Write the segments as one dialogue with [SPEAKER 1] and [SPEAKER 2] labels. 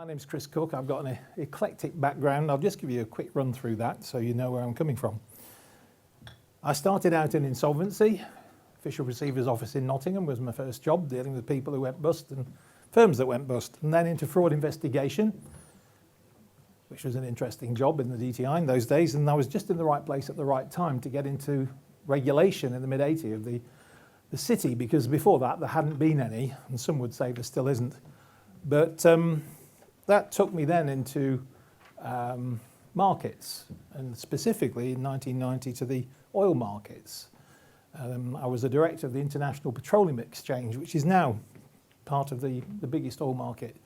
[SPEAKER 1] My name's Chris Cook. I've got an eclectic background. I'll just give you a quick run through that so you know where I'm coming from. I started out in insolvency. Official Receiver's Office in Nottingham was my first job, dealing with people who went bust and firms that went bust. And then into fraud investigation, which was an interesting job in the DTI in those days. And I was just in the right place at the right time to get into regulation in the mid-80s of the city, because before that there hadn't been any, and some would say there still isn't. But that took me then into markets, and specifically in 1990 to the oil markets. I was a director of the International Petroleum Exchange, which is now part of the biggest oil market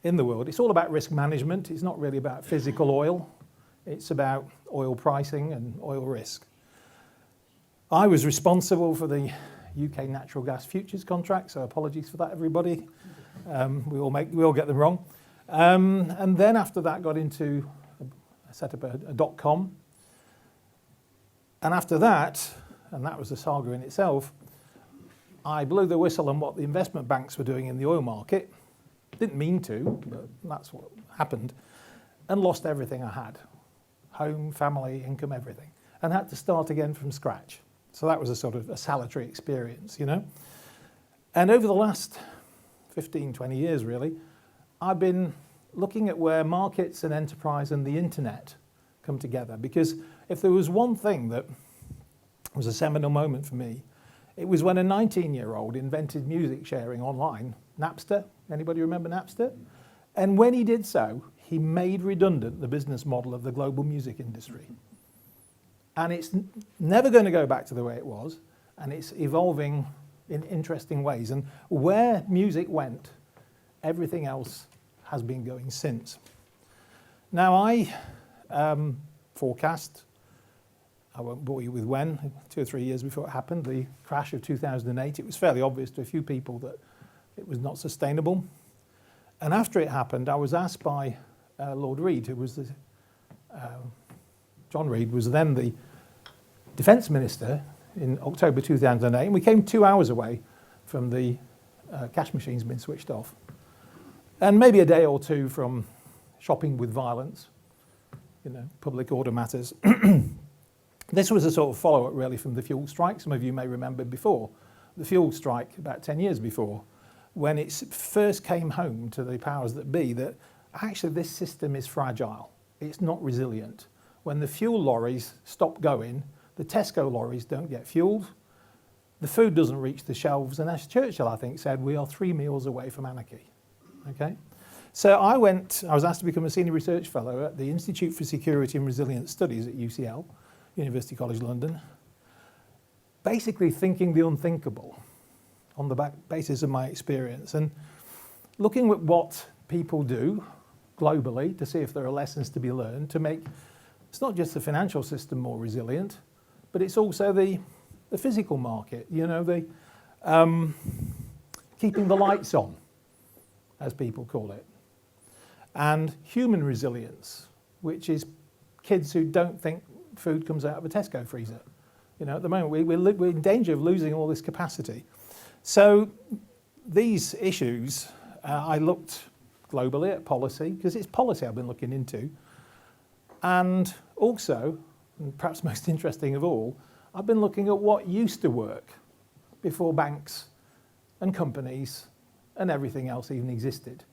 [SPEAKER 1] in the world. It's all about risk management. It's not really about physical oil. It's about oil pricing and oil risk. I was responsible for the UK natural gas futures contract, so apologies for that, everybody. We all get them wrong. And then after that got into, I set up a .com. And after that, and that was a saga in itself, I blew the whistle on what the investment banks were doing in the oil market. Didn't mean to, but that's what happened. And lost everything I had. Home, family, income, everything. And had to start again from scratch. So that was a sort of a salutary experience, you know. And over the last 15, 20 years, really, I've been looking at where markets and enterprise and the internet come together. Because if there was one thing that was a seminal moment for me, it was when a 19-year-old invented music sharing online, Napster. Anybody remember Napster? And when he did so, he made redundant the business model of the global music industry. And it's never going to go back to the way it was, and it's evolving in interesting ways. And where music went, everything else has been going since. Now I forecast, I won't bore you with when, 2 or 3 years before it happened, the crash of 2008. It was fairly obvious to a few people that it was not sustainable. And after it happened, I was asked by Lord Reid, who was the John Reid was then the Defence Minister in October 2008, and we came 2 hours away from the cash machines being switched off. And maybe a day or two from shopping with violence, you know, public order matters. This was a sort of follow-up really from the fuel strike. Some of you may remember before, the fuel strike about 10 years before, when it first came home to the powers that be that actually this system is fragile, it's not resilient. When the fuel lorries stop going, the Tesco lorries don't get fueled, the food doesn't reach the shelves, and as Churchill, I think, said, we are 3 meals away from anarchy. Okay? So I was asked to become a senior research fellow at the Institute for Security and Resilience Studies at UCL, University College London, basically thinking the unthinkable on the basis of my experience and looking at what people do globally to see if there are lessons to be learned to make. It's not just the financial system more resilient, but it's also the physical market, you know, the keeping the lights on, as people call it. And human resilience, which is kids who don't think food comes out of a Tesco freezer. You know, at the moment, we're in danger of losing all this capacity. So these issues, I looked globally at policy, because it's policy I've been looking into. And also, and perhaps most interesting of all, I've been looking at what used to work before banks and companies and everything else even existed.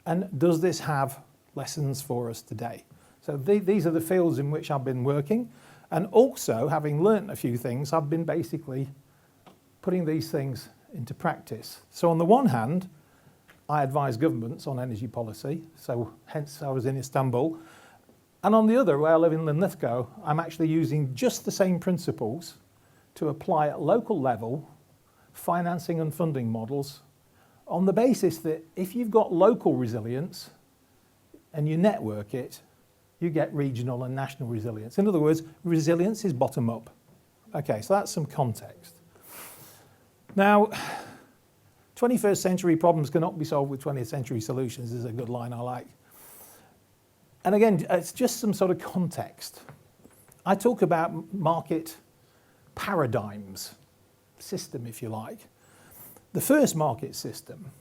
[SPEAKER 1] And does this have lessons for us today? So these are the fields in which I've been working. And also, having learnt a few things, I've been basically putting these things into practice. So on the one hand, I advise governments on energy policy, so hence I was in Istanbul. And on the other, where I live in Linlithgow, I'm actually using just the same principles to apply at local level financing and funding models on the basis that if you've got local resilience and you network it, you get regional and national resilience. In other words, resilience is bottom up. Okay, so that's some context. Now, 21st century problems cannot be solved with 20th century solutions is a good line I like. And again, it's just some sort of context. I talk about market paradigms, system if you like. The first market system,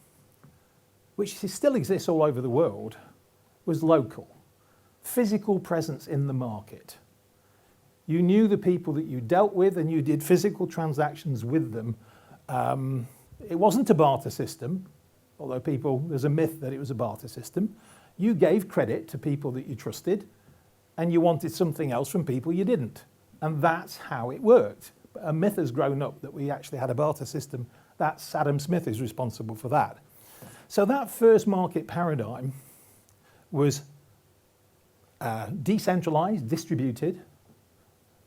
[SPEAKER 1] which still exists all over the world, was local. Physical presence in the market. You knew the people that you dealt with and you did physical transactions with them. It wasn't a barter system, although there's a myth that it was a barter system. You gave credit to people that you trusted and you wanted something else from people you didn't. And that's how it worked. But a myth has grown up that we actually had a barter system. That's Adam Smith is responsible for that. So that first market paradigm was decentralised, distributed,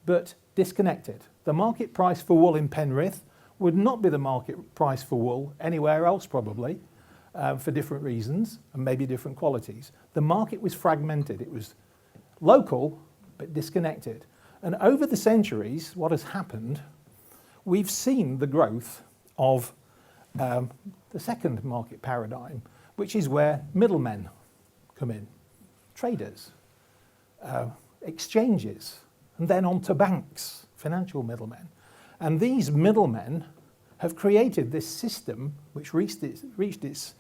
[SPEAKER 1] but disconnected. The market price for wool in Penrith would not be the market price for wool anywhere else probably, for different reasons and maybe different qualities. The market was fragmented. It was local but disconnected. And over the centuries, what has happened, we've seen the growth of the second market paradigm, which is where middlemen come in, traders, exchanges, and then on to banks, financial middlemen. And these middlemen have created this system which reached its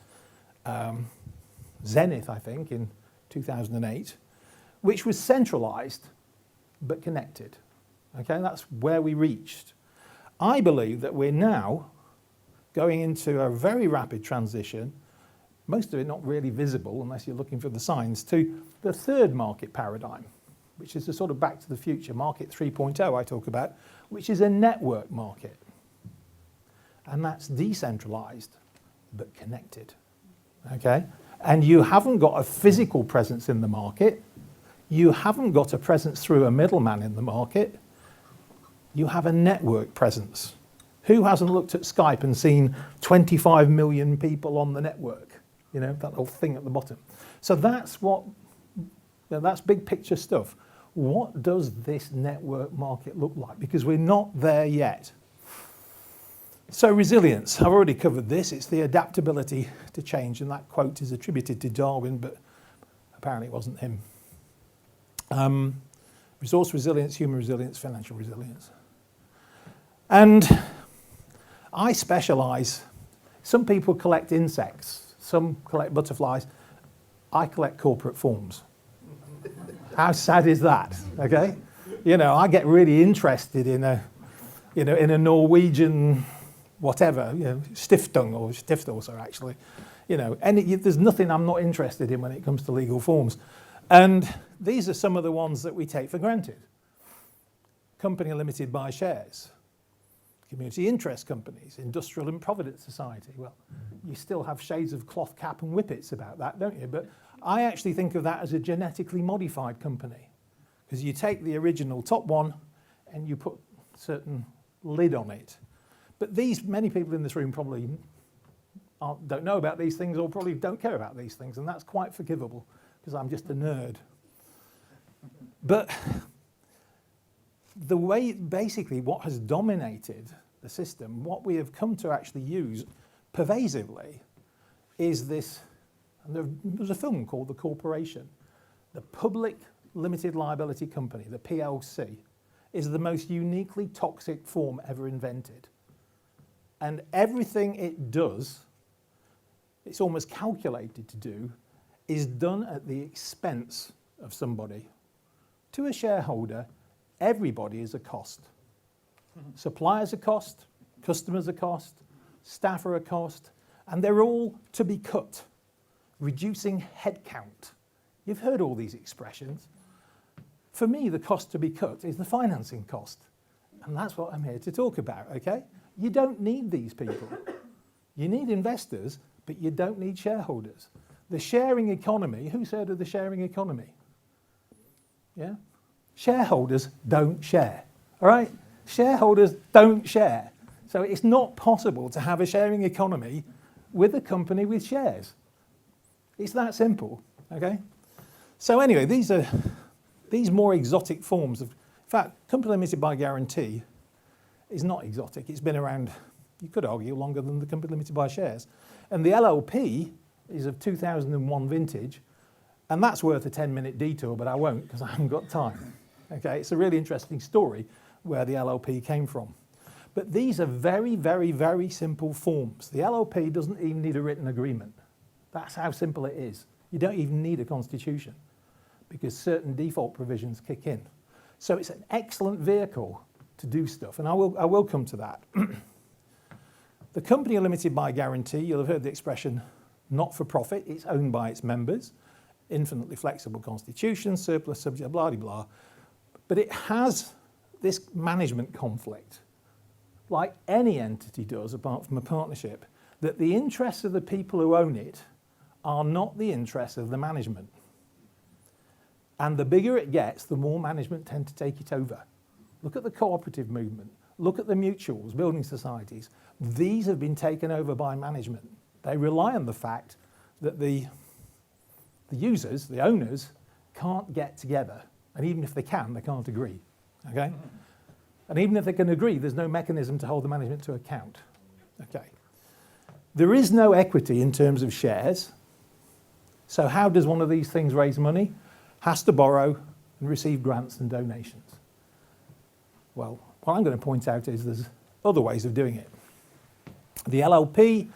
[SPEAKER 1] zenith, I think, in 2008, which was centralised but connected. Okay, that's where we reached. I believe that we're now going into a very rapid transition, most of it not really visible unless you're looking for the signs, to the third market paradigm, which is the sort of back to the future, market 3.0 I talk about, which is a network market. And that's decentralised but connected. Okay? And you haven't got a physical presence in the market. You haven't got a presence through a middleman in the market. You have a network presence. Who hasn't looked at Skype and seen 25 million people on the network? You know, that little thing at the bottom. So that's big picture stuff. What does this network market look like? Because we're not there yet. So resilience, I've already covered this. It's the adaptability to change, and that quote is attributed to Darwin, but apparently it wasn't him. Resource resilience, human resilience, financial resilience. And I specialise. Some people collect insects, some collect butterflies. I collect corporate forms. How sad is that? Okay, you know, I get really interested in a Norwegian whatever, you know, stiftung or stiftelse actually, you know, and there's nothing I'm not interested in when it comes to legal forms. And these are some of the ones that we take for granted. Company limited by shares, community interest companies, industrial and provident society. Well, you still have shades of cloth cap and whippets about that, don't you? But I actually think of that as a genetically modified company, because you take the original top one and you put a certain lid on it. But many people in this room probably don't know about these things or probably don't care about these things, and that's quite forgivable because I'm just a nerd. But the way, basically, what has dominated the system, what we have come to actually use pervasively, is this, and there's a film called The Corporation. The Public Limited Liability Company, the PLC, is the most uniquely toxic form ever invented. And everything it does, it's almost calculated to do, is done at the expense of somebody. To a shareholder, everybody is a cost. Suppliers are cost, customers are cost, staff are a cost, and they're all to be cut. Reducing headcount. You've heard all these expressions. For me, the cost to be cut is the financing cost. And that's what I'm here to talk about, okay? You don't need these people. You need investors, but you don't need shareholders. The sharing economy, who's heard of the sharing economy? Yeah? Shareholders don't share, all right? Shareholders don't share. So it's not possible to have a sharing economy with a company with shares. It's that simple, okay? So anyway, these more exotic forms of, in fact, company limited by guarantee is not exotic. It's been around, you could argue, longer than the company limited by shares. And the LLP is of 2001 vintage, and that's worth a 10-minute detour, but I won't because I haven't got time. Okay, it's a really interesting story where the LLP came from. But these are very, very, very simple forms. The LLP doesn't even need a written agreement. That's how simple it is. You don't even need a constitution because certain default provisions kick in. So it's an excellent vehicle to do stuff, and I will come to that. The company are limited by guarantee. You'll have heard the expression not for profit. It's owned by its members. Infinitely flexible constitution, surplus subject, blah, blah, blah. But it has this management conflict, like any entity does apart from a partnership, that the interests of the people who own it are not the interests of the management. And the bigger it gets, the more management tend to take it over. Look at the cooperative movement. Look at the mutuals, building societies. These have been taken over by management. They rely on the fact that the users, the owners, can't get together. And even if they can, they can't agree. Okay? And even if they can agree, there's no mechanism to hold the management to account. Okay. There is no equity in terms of shares. So how does one of these things raise money? Has to borrow and receive grants and donations. Well, what I'm going to point out is there's other ways of doing it. The LLP,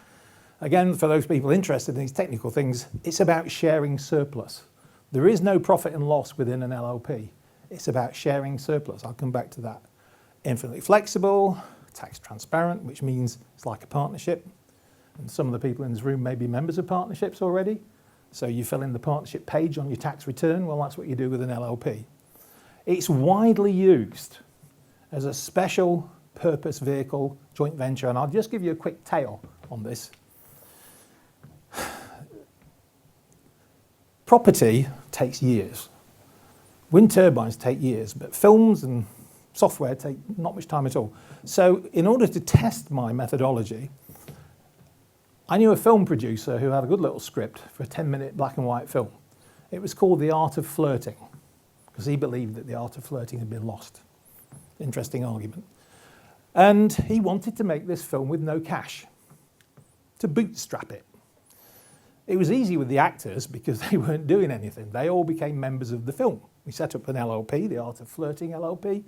[SPEAKER 1] again, for those people interested in these technical things, it's about sharing surplus. There is no profit and loss within an LLP. It's about sharing surplus. I'll come back to that. Infinitely flexible, tax transparent, which means it's like a partnership. And some of the people in this room may be members of partnerships already. So you fill in the partnership page on your tax return. Well, that's what you do with an LLP. It's widely used as a special purpose vehicle, joint venture. And I'll just give you a quick tale on this. Property takes years. Wind turbines take years, but films and software take not much time at all. So in order to test my methodology, I knew a film producer who had a good little script for a 10-minute black and white film. It was called The Art of Flirting, because he believed that the art of flirting had been lost. Interesting argument. And he wanted to make this film with no cash, to bootstrap it. It was easy with the actors because they weren't doing anything. They all became members of the film. We set up an LLP, the Art of Flirting LLP.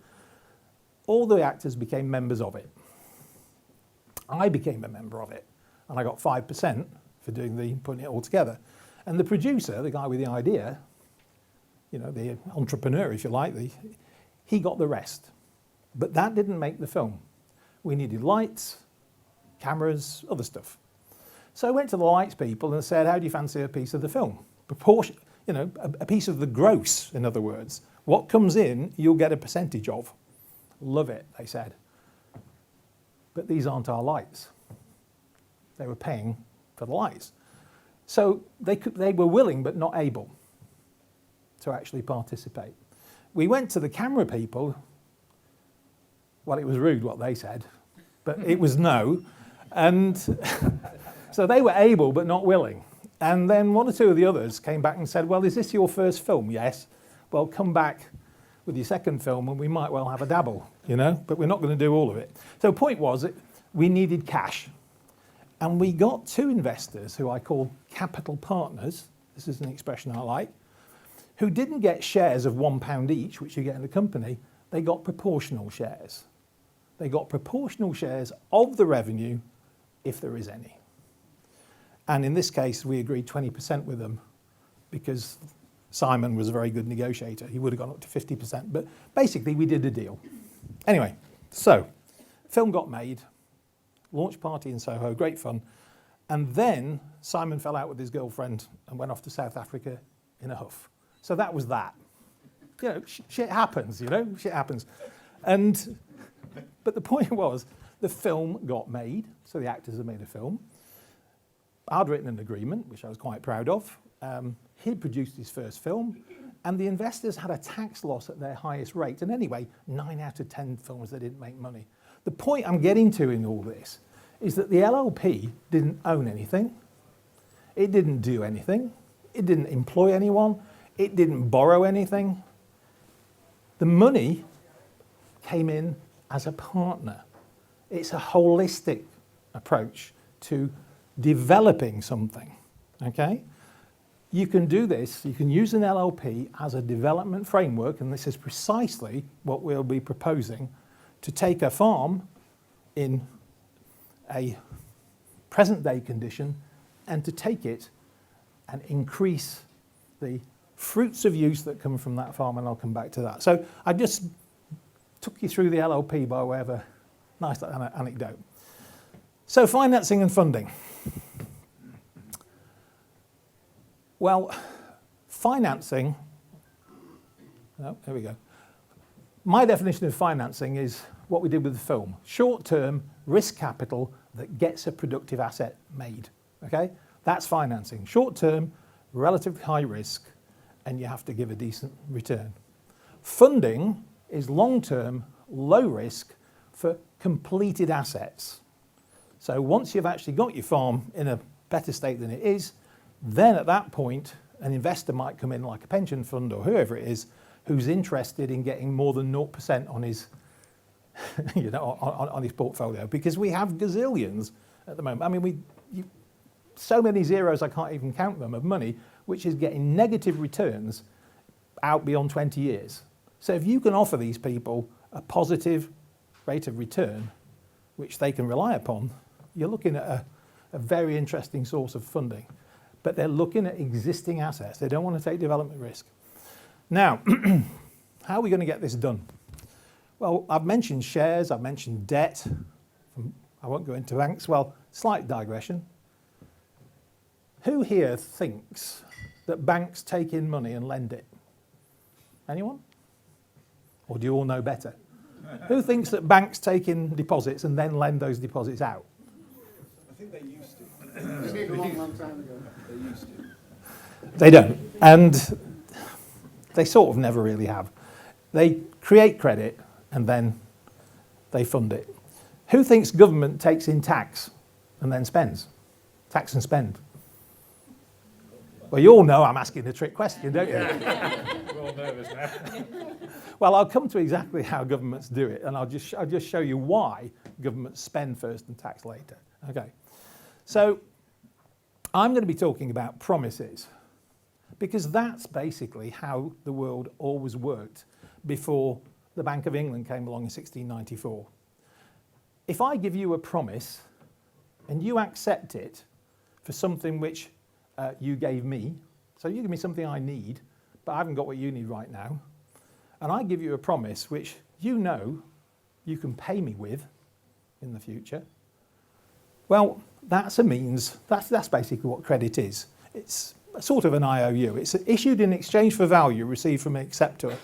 [SPEAKER 1] All the actors became members of it. I became a member of it, and I got 5% for putting it all together. And the producer, the guy with the idea, you know, the entrepreneur, if you like, he got the rest. But that didn't make the film. We needed lights, cameras, other stuff. So I went to the lights people and said, how do you fancy a piece of the film? Proportion, you know, a piece of the gross, in other words. What comes in, you'll get a percentage of. Love it, they said. But these aren't our lights. They were paying for the lights. So they were willing but not able to actually participate. We went to the camera people. Well, it was rude what they said, but it was no. And so they were able but not willing. And then one or two of the others came back and said, well, is this your first film? Yes. Well, come back with your second film and we might well have a dabble, you know, but we're not going to do all of it. So the point was that we needed cash. And we got two investors who I call capital partners, this is an expression I like, who didn't get shares of £1 each, which you get in a company, they got proportional shares. They got proportional shares of the revenue, if there is any. And in this case, we agreed 20% with them because Simon was a very good negotiator. He would have gone up to 50%, but basically we did a deal. Anyway, so film got made, launch party in Soho, great fun. And then Simon fell out with his girlfriend and went off to South Africa in a huff. So that was that. You know, shit happens, you know, shit happens. But the point was, the film got made, so the actors had made a film. I'd written an agreement, which I was quite proud of. He'd produced his first film, and the investors had a tax loss at their highest rate. And anyway, 9 out of 10 films, they didn't make money. The point I'm getting to in all this is that the LLP didn't own anything. It didn't do anything. It didn't employ anyone. It didn't borrow anything. The money came in as a partner. It's a holistic approach to developing something, okay? You can do this, you can use an LLP as a development framework, and this is precisely what we'll be proposing, to take a farm in a present day condition and to take it and increase the fruits of use that come from that farm, and I'll come back to that. So I just took you through the LLP by way of a nice anecdote. So financing and funding. Well, financing, oh, here we go. My definition of financing is what we did with the film. Short-term risk capital that gets a productive asset made, okay? That's financing. Short-term, relatively high risk, and you have to give a decent return. Funding is long-term, low risk for completed assets. So once you've actually got your farm in a better state than it is, then at that point, an investor might come in like a pension fund or whoever it is who's interested in getting more than 0% on his, on his portfolio, because we have gazillions at the moment. I mean, so many zeros I can't even count them of money, which is getting negative returns out beyond 20 years. So if you can offer these people a positive rate of return, which they can rely upon, you're looking at a very interesting source of funding. But they're looking at existing assets. They don't want to take development risk. Now, how are we going to get this done? Well, I've mentioned shares, I've mentioned debt. I won't go into banks. Well, slight digression. Who here thinks that banks take in money and lend it? Anyone? Or do you all know better? Who thinks that banks take in deposits and then lend those deposits out?
[SPEAKER 2] I think they used to. They did a long time ago. They used to.
[SPEAKER 1] They don't. And they sort of never really have. They create credit and then they fund it. Who thinks government takes in tax and then spends? Tax and spend. Well, you all know I'm asking a trick question, don't you?
[SPEAKER 2] We're all nervous now.
[SPEAKER 1] Well, I'll come to exactly how governments do it, and I'll just show you why governments spend first and tax later. Okay. So I'm going to be talking about promises, because that's basically how the world always worked before the Bank of England came along in 1694. If I give you a promise and you accept it for something which you gave me, so you give me something I need, but I haven't got what you need right now, and I give you a promise which you know you can pay me with in the future, well, that's a means, that's basically what credit is. It's a sort of an IOU. It's issued in exchange for value received from an acceptor.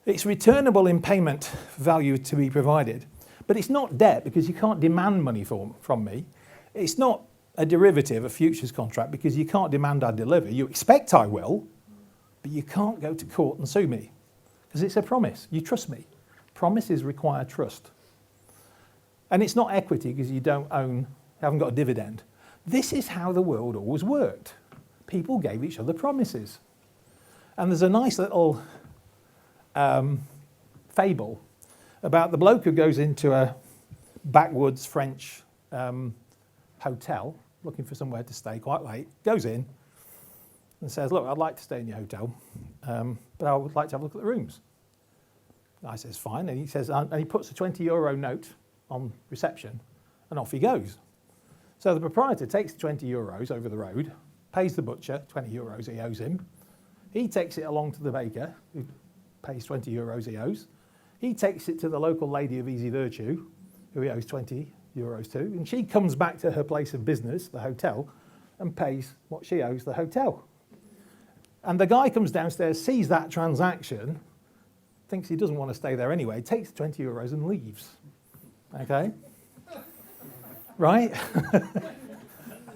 [SPEAKER 1] It's returnable in payment value to be provided. But it's not debt, because you can't demand money from me. It's not a derivative, a futures contract, because you can't demand I deliver. You expect I will, but you can't go to court and sue me, because it's a promise. You trust me. Promises require trust. And it's not equity, because you haven't got a dividend. This is how the world always worked. People gave each other promises. And there's a nice little fable about the bloke who goes into a backwoods French hotel, looking for somewhere to stay quite late, goes in and says, look, I'd like to stay in your hotel, but I would like to have a look at the rooms. The guy says, fine, and he says, and he puts a €20 note on reception, and off he goes. So the proprietor takes the €20 over the road, pays the butcher €20 he owes him. He takes it along to the baker, who pays €20 he owes. He takes it to the local lady of easy virtue, who he owes €20 to, and she comes back to her place of business, the hotel, and pays what she owes the hotel. And the guy comes downstairs, sees that transaction, thinks he doesn't want to stay there anyway, takes the €20 and leaves. Okay? Right?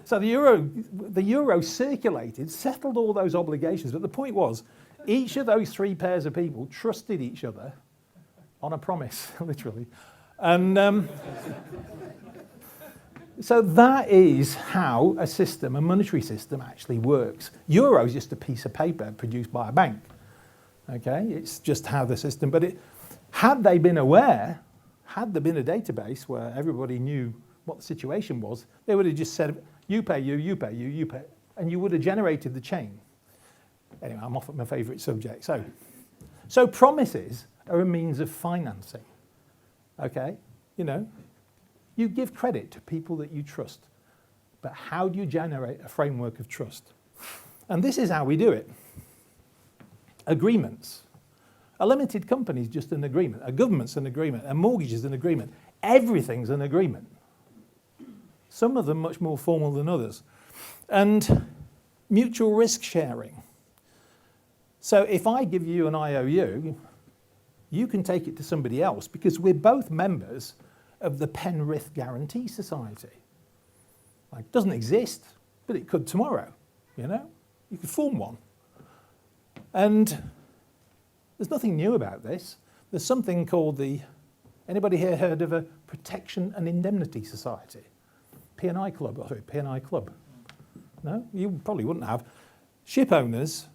[SPEAKER 1] So the euro circulated, settled all those obligations, but the point was, each of those three pairs of people trusted each other on a promise, literally. And so that is how a system, a monetary system, actually works. Euro is just a piece of paper produced by a bank. Okay, it's just how the system. But had they been aware, had there been a database where everybody knew what the situation was, they would have just said, you pay you, you pay you, you pay, and you would have generated the chain. Anyway, I'm off at my favourite subject. So promises are a means of financing. Okay, you give credit to people that you trust, but how do you generate a framework of trust? And this is how we do it. Agreements. A limited company is just an agreement. A government's an agreement. A mortgage is an agreement. Everything's an agreement. Some of them much more formal than others. And mutual risk sharing. So if I give you an IOU, you can take it to somebody else because we're both members of the Penrith Guarantee Society. Like, it doesn't exist, but it could tomorrow, you know? You could form one. And there's nothing new about this. There's something called anybody here heard of a Protection and Indemnity Society? P&I Club, or sorry, P&I Club. No? You probably wouldn't have. Ship owners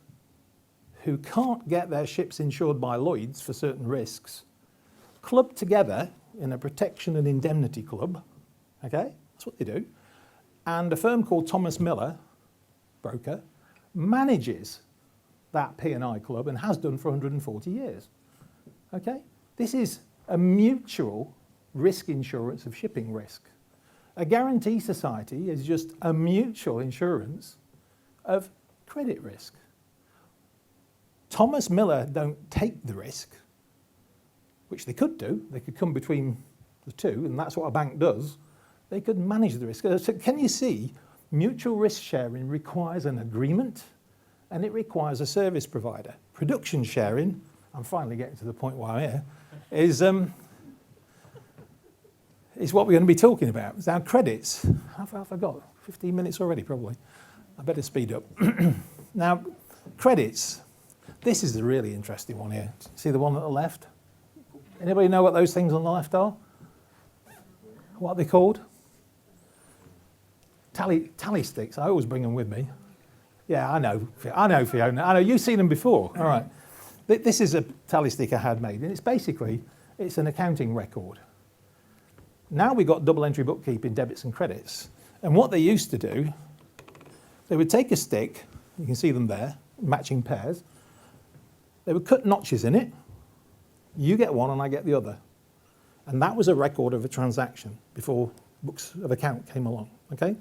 [SPEAKER 1] who can't get their ships insured by Lloyd's for certain risks club together in a Protection and Indemnity Club. Okay? That's what they do. And a firm called Thomas Miller, broker, manages that P&I Club and has done for 140 years. Okay? This is a mutual risk insurance of shipping risk. A guarantee society is just a mutual insurance of credit risk. Thomas Miller don't take the risk, which they could do. They could come between the two, and that's what a bank does. They could manage the risk. So can you see, mutual risk sharing requires an agreement, and it requires a service provider. Production sharing, I'm finally getting to the point where I'm here, is what we're going to be talking about. Now, credits. How far have I got? 15 minutes already, probably. I better speed up. Now, credits. This is the really interesting one here. See the one at the left? Anybody know what those things on the left are? What are they called? Tally sticks. I always bring them with me. Yeah, I know, Fiona. I know, you've seen them before. All right. This is a tally stick I had made, and it's an accounting record. Now we've got double entry bookkeeping, debits and credits. And what they used to do, they would take a stick, you can see them there, matching pairs. They would cut notches in it. You get one and I get the other. And that was a record of a transaction before books of account came along, okay?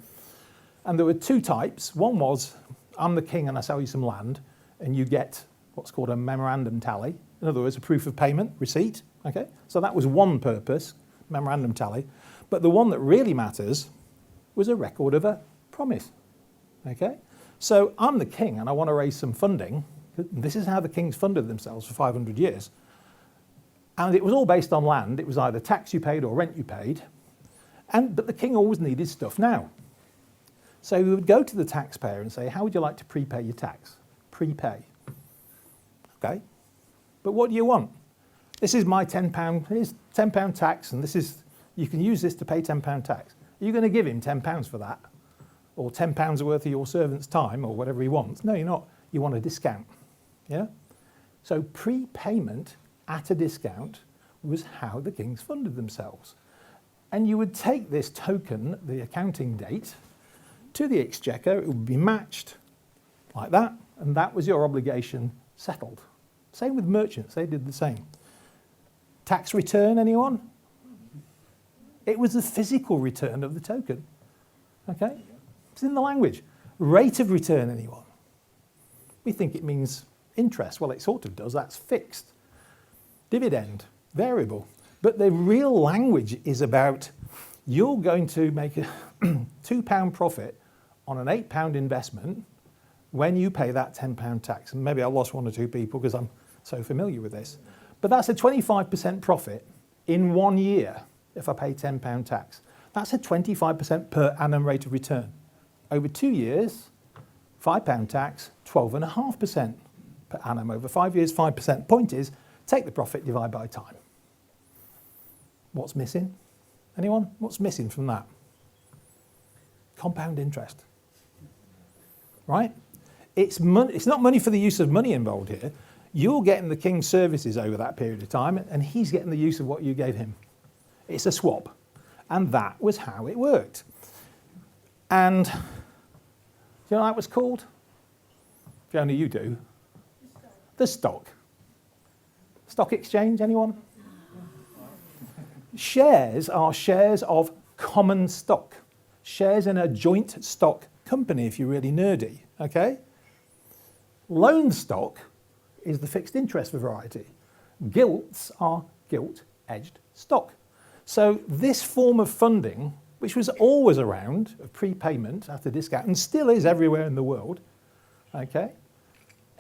[SPEAKER 1] And there were two types. One was, I'm the king and I sell you some land, and you get what's called a memorandum tally. In other words, a proof of payment, receipt, okay? So that was one purpose, memorandum tally. But the one that really matters was a record of a promise, okay? So I'm the king and I want to raise some funding. This is how the kings funded themselves for 500 years. And it was all based on land. It was either tax you paid or rent you paid. But the king always needed stuff now. So we would go to the taxpayer and say, how would you like to prepay your tax? Prepay. Okay. But what do you want? This is my £10, here's £10 tax, and you can use this to pay £10 tax. Are you going to give him £10 for that? Or £10 worth of your servant's time, or whatever he wants? No, you're not. You want a discount. Yeah? So prepayment at a discount was how the kings funded themselves. And you would take this token, the accounting date, to the exchequer. It would be matched like that, and that was your obligation settled. Same with merchants, they did the same. Tax return, anyone? It was the physical return of the token. Okay? It's in the language. Rate of return, anyone? We think it means interest. Well, it sort of does. That's fixed. Dividend, variable. But the real language is about you're going to make a £2 profit on an £8 investment when you pay that £10 tax. And maybe I lost one or two people because I'm so familiar with this. But that's a 25% profit in 1 year if I pay £10 tax. That's a 25% per annum rate of return. Over 2 years, £5 tax, 12.5% per annum. Over 5 years, 5%. Point is, take the profit, divide by time. What's missing? Anyone? What's missing from that? Compound interest. Right? It's not money for the use of money involved here. You're getting the king's services over that period of time, and he's getting the use of what you gave him. It's a swap. And that was how it worked. And do you know what that was called? If only you do. The stock. Stock exchange, anyone? Shares are shares of common stock. Shares in a joint stock company, if you're really nerdy, okay? Loan stock is the fixed interest variety. Gilts are gilt-edged stock. So this form of funding, which was always around, of prepayment after discount, and still is everywhere in the world, okay?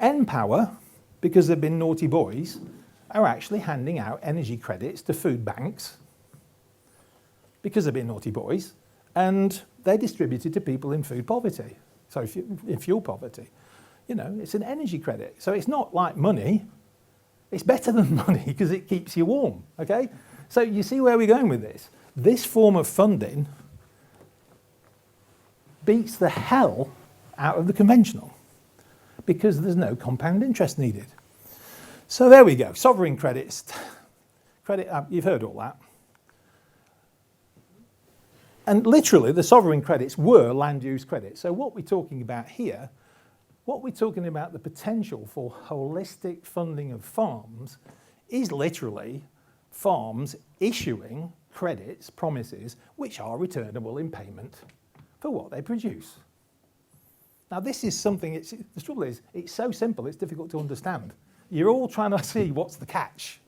[SPEAKER 1] Npower, because they've been naughty boys, are actually handing out energy credits to food banks because they've been naughty boys, and they're distributed to people in food poverty, so in fuel poverty. You know, it's an energy credit. So it's not like money. It's better than money because it keeps you warm, okay? So you see where we're going with this. This form of funding beats the hell out of the conventional because there's no compound interest needed. So there we go, sovereign credits. Credit, you've heard all that. And literally, the sovereign credits were land use credits. So what we're talking about here, what we're talking about the potential for holistic funding of farms is literally farms issuing credits, promises, which are returnable in payment for what they produce. Now this is something, the trouble is, it's so simple, it's difficult to understand. You're all trying to see what's the catch.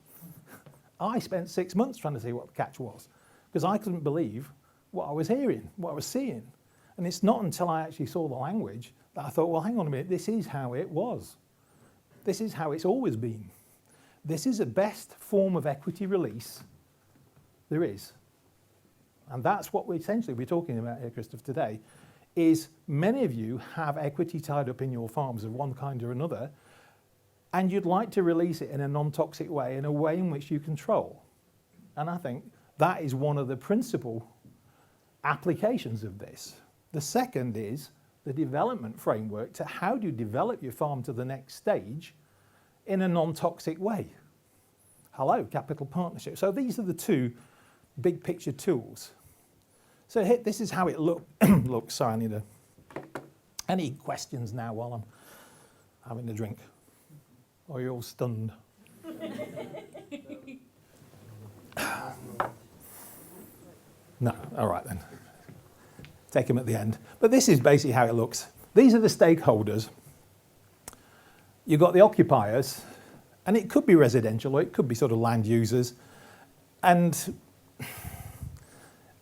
[SPEAKER 1] I spent 6 months trying to see what the catch was, because I couldn't believe what I was hearing, what I was seeing. And it's not until I actually saw the language that I thought, well, hang on a minute, this is how it was. This is how it's always been. This is the best form of equity release there is. And that's what we're talking about here, Christoph, today, is many of you have equity tied up in your farms of one kind or another, and you'd like to release it in a non-toxic way, in a way in which you control. And I think that is one of the principal applications of this. The second is the development framework to how do you develop your farm to the next stage in a non-toxic way. Hello, capital partnership. So these are the two big picture tools. So here, this is how it looks. Sorry, I need a... Any questions now while I'm having a drink? Or you're all stunned? No, all right then. Take them at the end. But this is basically how it looks. These are the stakeholders. You've got the occupiers, and it could be residential or it could be sort of land users. And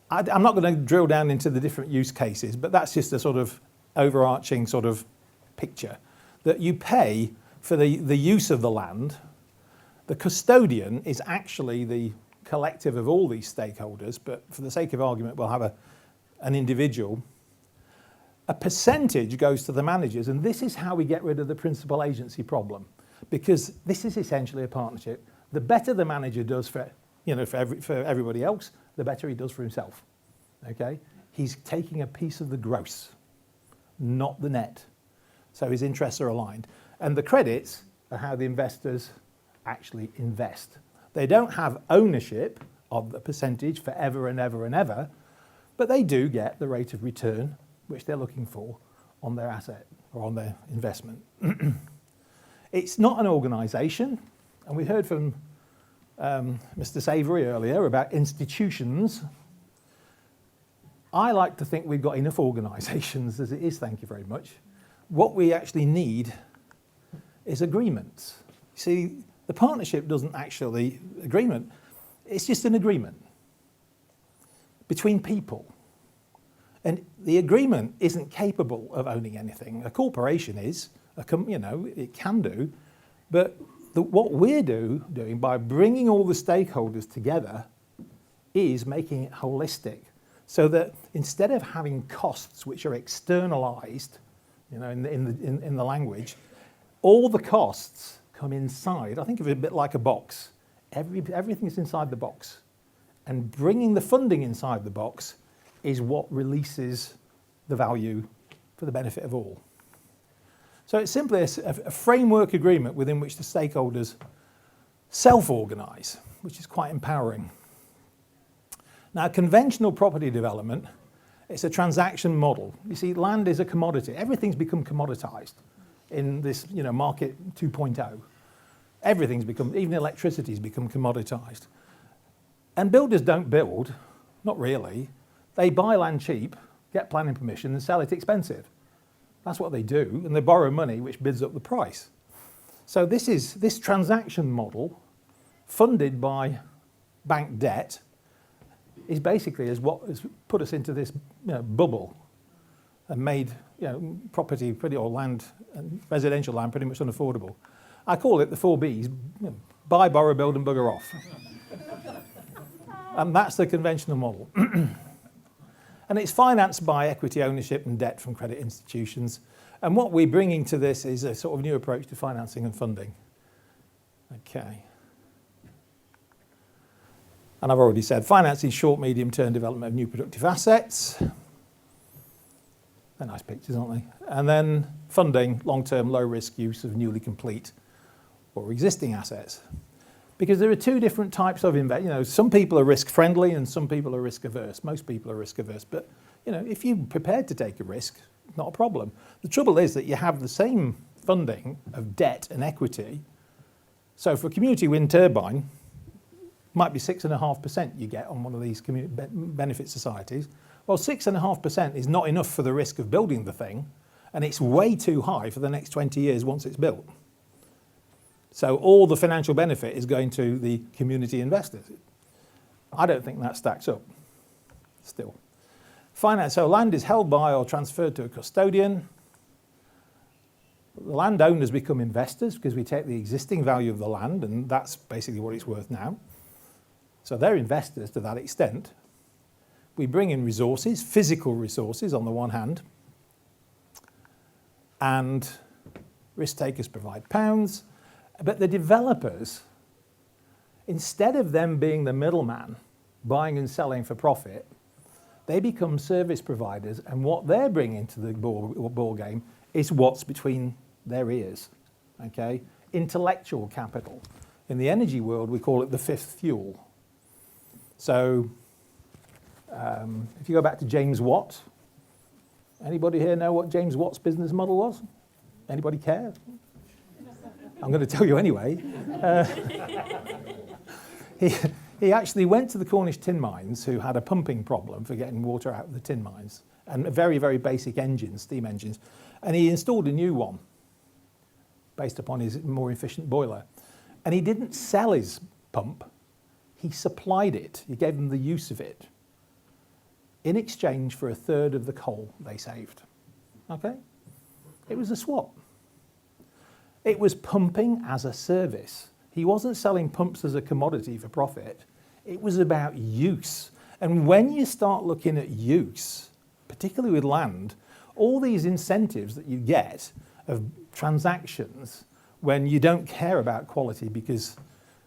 [SPEAKER 1] I'm not going to drill down into the different use cases, but that's just a sort of overarching sort of picture that you pay for the use of the land. The custodian is actually the collective of all these stakeholders, but for the sake of argument, we'll have an individual. A percentage goes to the managers, and this is how we get rid of the principal agency problem, because this is essentially a partnership. The better the manager does for everybody else, the better he does for himself. Okay? He's taking a piece of the gross, not the net. So his interests are aligned. And the credits are how the investors actually invest. They don't have ownership of the percentage forever and ever and ever, but they do get the rate of return which they're looking for on their asset or on their investment. It's not an organisation, and we heard from Mr. Savoury earlier about institutions. I like to think we've got enough organisations as it is, thank you very much. What we actually need is agreements. See, the partnership doesn't actually, agreement, it's just an agreement between people. And the agreement isn't capable of owning anything. A corporation is, it can do, but what we're doing by bringing all the stakeholders together is making it holistic, so that instead of having costs which are externalized, in the language, all the costs come inside. I think of it a bit like a box. Everything is inside the box, and bringing the funding inside the box is what releases the value for the benefit of all. So it's simply a framework agreement within which the stakeholders self-organise, which is quite empowering. Now, conventional property development, it's a transaction model. You see, land is a commodity. Everything's become commoditised in this, market 2.0. Everything's become, even electricity's become commoditised. And builders don't build, not really. They buy land cheap, get planning permission and sell it expensive. That's what they do, and they borrow money which bids up the price. So this transaction model, funded by bank debt, is basically what has put us into this bubble and made property or land, and residential land, pretty much unaffordable. I call it the 4 Bs: buy, borrow, build, and bugger off. And that's the conventional model. And it's financed by equity ownership and debt from credit institutions. And what we're bringing to this is a sort of new approach to financing and funding. Okay. And I've already said financing short, medium-term development of new productive assets. They're nice pictures, aren't they? And then funding long-term, low-risk use of newly complete or existing assets. Because there are two different types of investment. Some people are risk-friendly and some people are risk-averse. Most people are risk-averse. But, if you're prepared to take a risk, not a problem. The trouble is that you have the same funding of debt and equity. So for a community wind turbine, might be 6.5% you get on one of these benefit societies. Well, 6.5% is not enough for the risk of building the thing, and it's way too high for the next 20 years once it's built. So all the financial benefit is going to the community investors. I don't think that stacks up still. Finance, so land is held by or transferred to a custodian. The landowners become investors because we take the existing value of the land, and that's basically what it's worth now. So they're investors to that extent. We bring in resources, physical resources on the one hand, and risk takers provide pounds. But the developers, instead of them being the middleman, buying and selling for profit, they become service providers, and what they're bringing to the ball game is what's between their ears, okay? Intellectual capital. In the energy world, we call it the fifth fuel. So if you go back to James Watt, anybody here know what James Watt's business model was? Anybody care? I'm going to tell you anyway. He actually went to the Cornish tin mines, who had a pumping problem for getting water out of the tin mines, and very, very basic engines, steam engines, and he installed a new one based upon his more efficient boiler. And he didn't sell his pump, he supplied it. He gave them the use of it in exchange for 1/3 of the coal they saved. Okay? It was a swap. It was pumping as a service. He wasn't selling pumps as a commodity for profit. It was about use. And when you start looking at use, particularly with land, all these incentives that you get of transactions when you don't care about quality because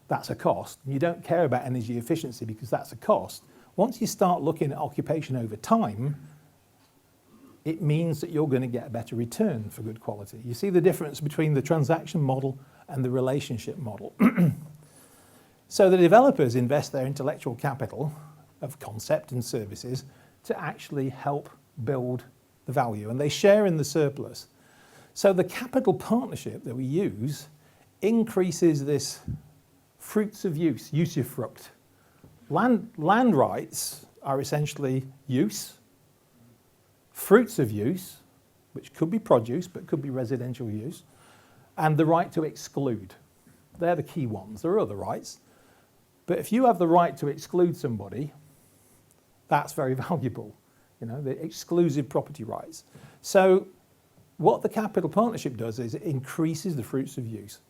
[SPEAKER 1] that's a cost, and you don't care about energy efficiency because that's a cost, once you start looking at occupation over time, it means that you're going to get a better return for good quality. You see the difference between the transaction model and the relationship model. So the developers invest their intellectual capital of concept and services to actually help build the value, and they share in the surplus. So the capital partnership that we use increases this fruits of use, usufruct. Land rights are essentially use, fruits of use, which could be produce but could be residential use, and the right to exclude. They're the key ones. There are other rights, but if you have the right to exclude somebody, that's very valuable, the exclusive property rights. So what the capital partnership does is it increases the fruits of use,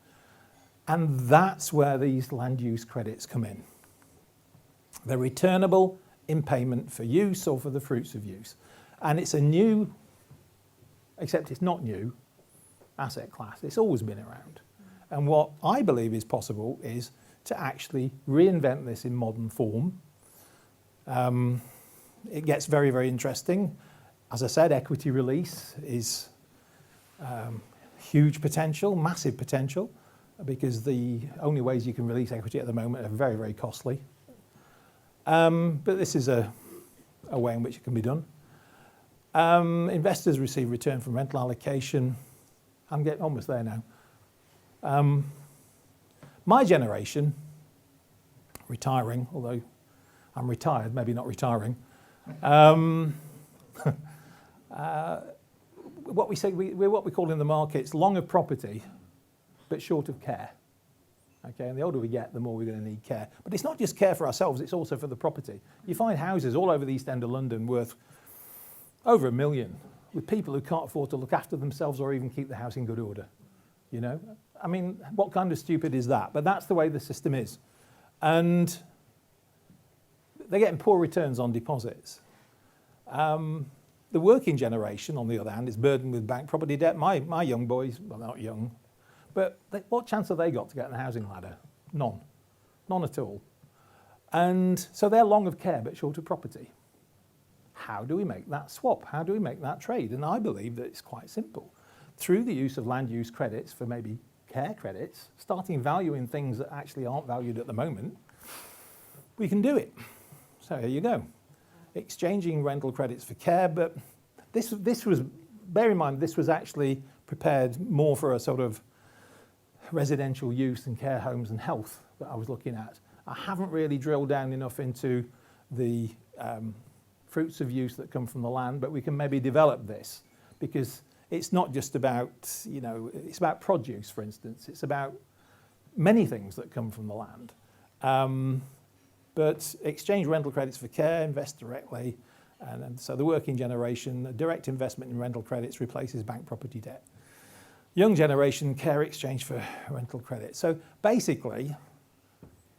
[SPEAKER 1] and that's where these land use credits come in. They're returnable in payment for use or for the fruits of use. And it's a new, except it's not new, asset class. It's always been around. And what I believe is possible is to actually reinvent this in modern form. It gets very, very interesting. As I said, equity release is huge potential, massive potential, because the only ways you can release equity at the moment are very, very costly. But this is a way in which it can be done. Investors receive return from rental allocation. I'm getting almost there now. My generation, retiring, although I'm retired, maybe not retiring, what we say, we're what we call in the markets long of property, but short of care. Okay, and the older we get, the more we're going to need care. But it's not just care for ourselves, it's also for the property. You find houses all over the East End of London worth over £1 million, with people who can't afford to look after themselves or even keep the house in good order. You know, I mean, what kind of stupid is that? But that's the way the system is. And they're getting poor returns on deposits. The working generation, on the other hand, is burdened with bank property debt. My young boys, well, not young, but what chance have they got to get on the housing ladder? None. None at all. And so they're long of care but short of property. How do we make that swap? How do we make that trade? And I believe that it's quite simple. Through the use of land use credits for maybe care credits, starting valuing things that actually aren't valued at the moment, we can do it. So here you go. Exchanging rental credits for care, but this was, bear in mind, this was actually prepared more for a sort of residential use and care homes and health that I was looking at. I haven't really drilled down enough into the fruits of use that come from the land, but we can maybe develop this, because it's not just about, you know, it's about produce, for instance. It's about many things that come from the land. But exchange rental credits for care, invest directly, and so the working generation, direct investment in rental credits replaces bank property debt. Young generation, care exchange for rental credit. So basically,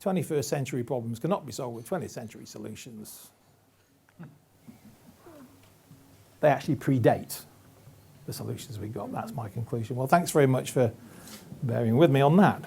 [SPEAKER 1] 21st century problems cannot be solved with 20th century solutions. They actually predate the solutions we got. That's my conclusion. Well, thanks very much for bearing with me on that.